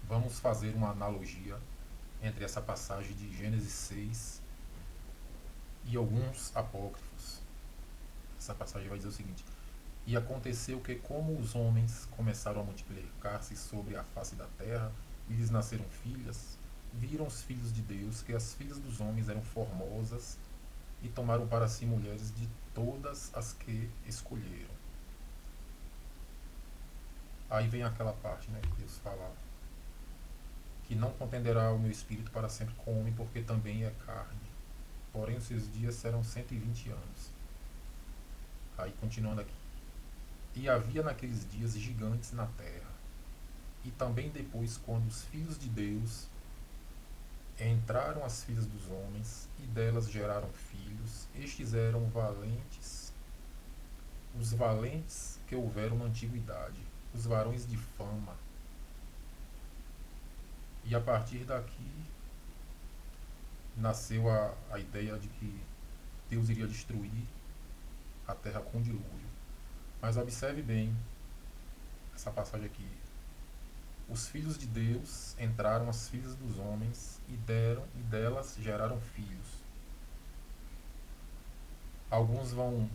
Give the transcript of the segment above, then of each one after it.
Vamos fazer uma analogia entre essa passagem de Gênesis 6 e alguns apócrifos. Essa passagem vai dizer o seguinte: E aconteceu que, como os homens começaram a multiplicar-se sobre a face da terra, e lhes nasceram filhas, viram os filhos de Deus que as filhas dos homens eram formosas, e tomaram para si mulheres de todas as que escolheram. Aí vem aquela parte, né, que Deus fala que não contenderá o meu espírito para sempre com o homem, porque também é carne. Porém, os seus dias serão 120 anos. Aí, continuando aqui. E havia naqueles dias gigantes na terra. E também depois, quando os filhos de Deus entraram as filhas dos homens, e delas geraram filhos, estes eram valentes, os valentes que houveram na antiguidade, os varões de fama. E a partir daqui nasceu a ideia de que Deus iria destruir a terra com dilúvio. Mas observe bem essa passagem aqui. Os filhos de Deus entraram as filhas dos homens e delas geraram filhos. Alguns vão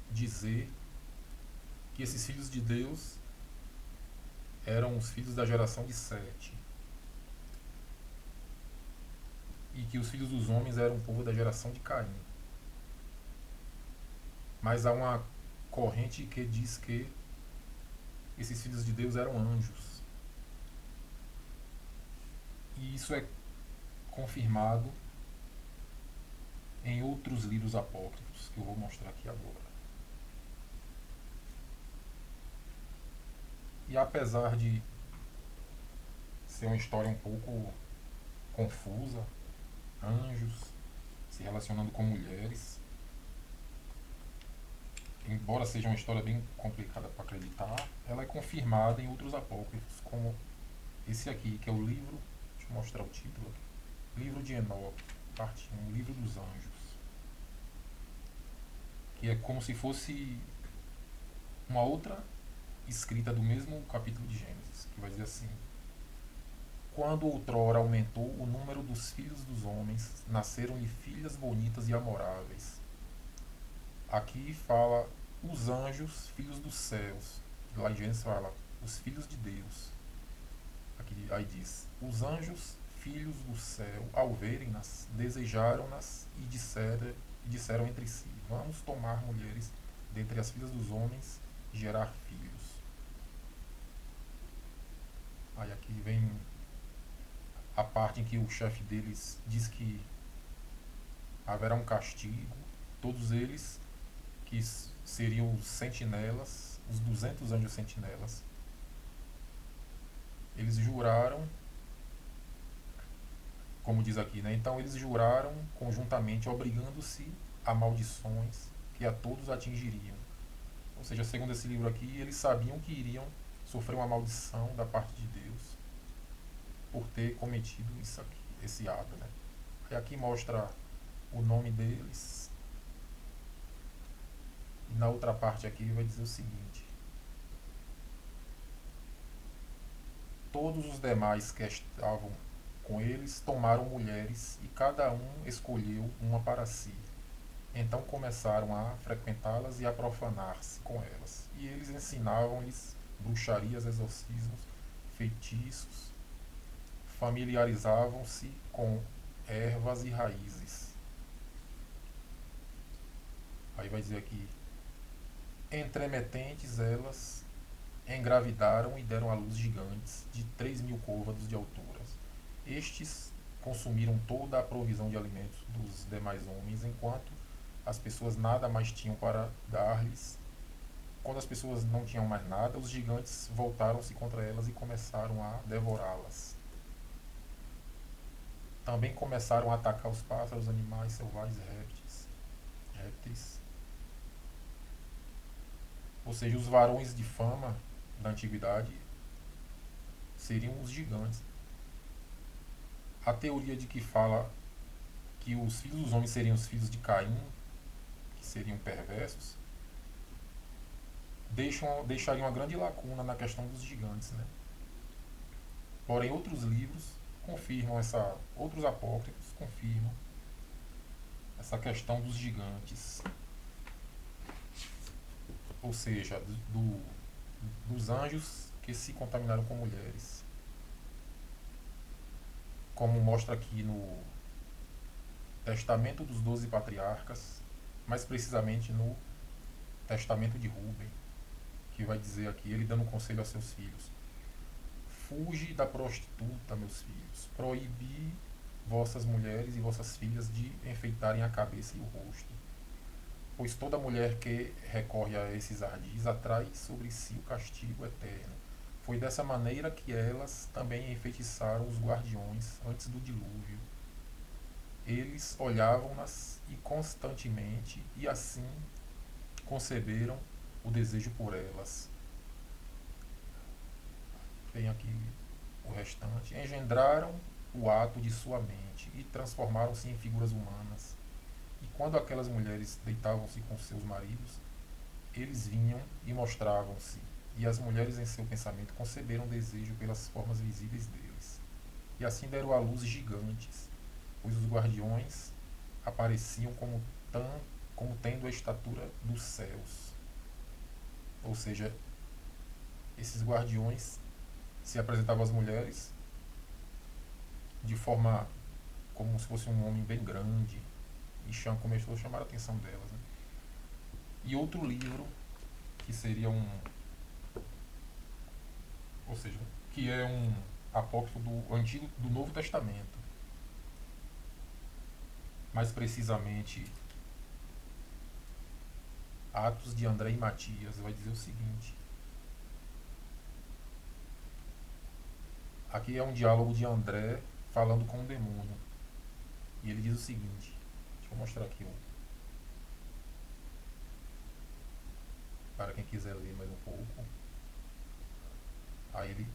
dizer que esses filhos de Deus eram os filhos da geração de Sete e que os filhos dos homens eram o povo da geração de Caim. Mas há uma corrente que diz que esses filhos de Deus eram anjos. E isso é confirmado em outros livros apócrifos que eu vou mostrar aqui agora. E apesar de ser uma história um pouco confusa, anjos se relacionando com mulheres, embora seja uma história bem complicada para acreditar, ela é confirmada em outros apócrifos, como esse aqui, que é o livro, deixa eu mostrar o título aqui, Livro de Enoque, parte 1, Livro dos Anjos, que é como se fosse uma outra escrita do mesmo capítulo de Gênesis, que vai dizer assim: Quando outrora aumentou o número dos filhos dos homens, nasceram-lhe filhas bonitas e amoráveis. Aqui fala os anjos, filhos dos céus. Lá em Gênesis fala os filhos de Deus. Aqui aí diz: Os anjos, filhos do céu, ao verem-nas, desejaram-nas e disseram entre si: Vamos tomar mulheres dentre as filhas dos homens e gerar filhos. Aí aqui vem a parte em que o chefe deles diz que haverá um castigo. Todos eles, que seriam os sentinelas, os 200 anjos sentinelas, eles juraram, como diz aqui, né? Então eles juraram conjuntamente, obrigando-se a maldições que a todos atingiriam. Ou seja, segundo esse livro aqui, eles sabiam que iriam sofrer uma maldição da parte de Deus por ter cometido isso aqui, esse ato, né? Aí aqui mostra o nome deles. E na outra parte aqui vai dizer o seguinte: Todos os demais que estavam com eles tomaram mulheres e cada um escolheu uma para si. Então começaram a frequentá-las e a profanar-se com elas. E eles ensinavam-lhes bruxarias, exorcismos, feitiços, familiarizavam-se com ervas e raízes. Aí vai dizer aqui: Entremetentes elas engravidaram e deram à luz gigantes de 3.000 côvados de altura. Estes consumiram toda a provisão de alimentos dos demais homens, enquanto as pessoas nada mais tinham para dar-lhes. Quando as pessoas não tinham mais nada, os gigantes voltaram-se contra elas e começaram a devorá-las. Também começaram a atacar os pássaros, animais selvagens, répteis. Ou seja, os varões de fama da antiguidade seriam os gigantes. A teoria de que fala que os filhos dos homens seriam os filhos de Caim, que seriam perversos, deixaria uma grande lacuna na questão dos gigantes, né? Porém, outros livros confirmam essa, outros apócrifos confirmam essa questão dos gigantes, ou seja, dos anjos que se contaminaram com mulheres, como mostra aqui no Testamento dos 12 Patriarcas, mais precisamente no Testamento de Rubem, que vai dizer aqui, ele dando um conselho a seus filhos: fuge da prostituta, meus filhos, proibi vossas mulheres e vossas filhas de enfeitarem a cabeça e o rosto, pois toda mulher que recorre a esses ardis atrai sobre si o castigo eterno. Foi dessa maneira que elas também enfeitiçaram os guardiões antes do dilúvio. Eles olhavam-nas e constantemente, e assim conceberam o desejo por elas. Tem aqui o restante. Engendraram o ato de sua mente e transformaram-se em figuras humanas. E quando aquelas mulheres deitavam-se com seus maridos, eles vinham e mostravam-se, e as mulheres em seu pensamento conceberam desejo pelas formas visíveis deles. E assim deram à luz gigantes, pois os guardiões apareciam como tendo a estatura dos céus. Ou seja, esses guardiões se apresentavam às mulheres de forma como se fosse um homem bem grande, e começou a chamar a atenção delas. Né? E outro livro, que seria ou seja, que é um apócrifo do Antigo, do Novo Testamento, mais precisamente Atos de André e Matias, vai dizer o seguinte. Aqui é um diálogo de André falando com o demônio. E ele diz o seguinte, deixa eu mostrar aqui para quem quiser ler mais um pouco. Aí ele,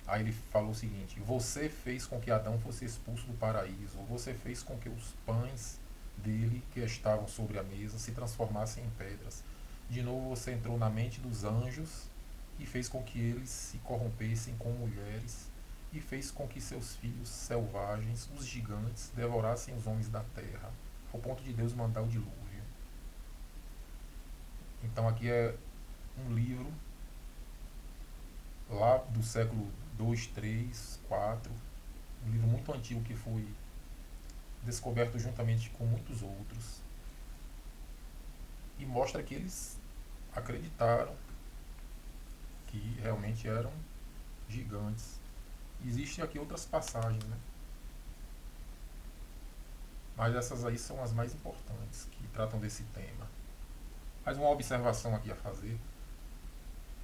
aí ele falou o seguinte: você fez com que Adão fosse expulso do paraíso, você fez com que os pães dele que estavam sobre a mesa se transformassem em pedras. De novo você entrou na mente dos anjos e fez com que eles se corrompessem com mulheres, e fez com que seus filhos selvagens, os gigantes, devorassem os homens da terra, ao ponto de Deus mandar o dilúvio. Então aqui é um livro lá do século 2, 3, 4, um livro muito antigo que foi descoberto juntamente com muitos outros, e mostra que eles acreditaram que realmente eram gigantes. Existem aqui outras passagens, né? Mas essas aí são as mais importantes, que tratam desse tema. Mais uma observação aqui a fazer.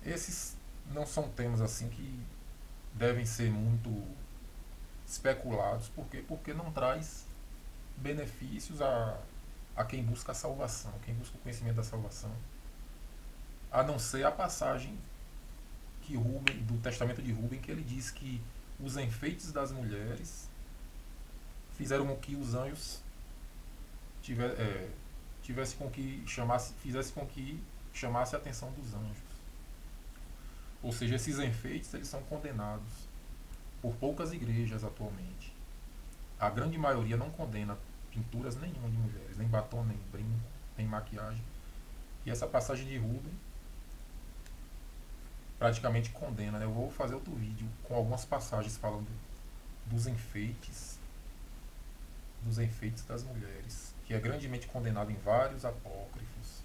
Esses não são temas assim que devem ser muito especulados. Por quê? Porque não traz benefícios a quem busca a salvação, quem busca o conhecimento da salvação. A não ser a passagem que Rubem, do Testamento de Rubem, que ele diz que os enfeites das mulheres fizeram com que os anjos tivesse com que fizesse com que chamasse a atenção dos anjos. Ou seja, esses enfeites eles são condenados por poucas igrejas atualmente. A grande maioria não condena pinturas nenhuma de mulheres, nem batom, nem brinco, nem maquiagem. E essa passagem de Rubem praticamente condena. Né? Eu vou fazer outro vídeo com algumas passagens falando dos enfeites das mulheres, que é grandemente condenado em vários apócrifos.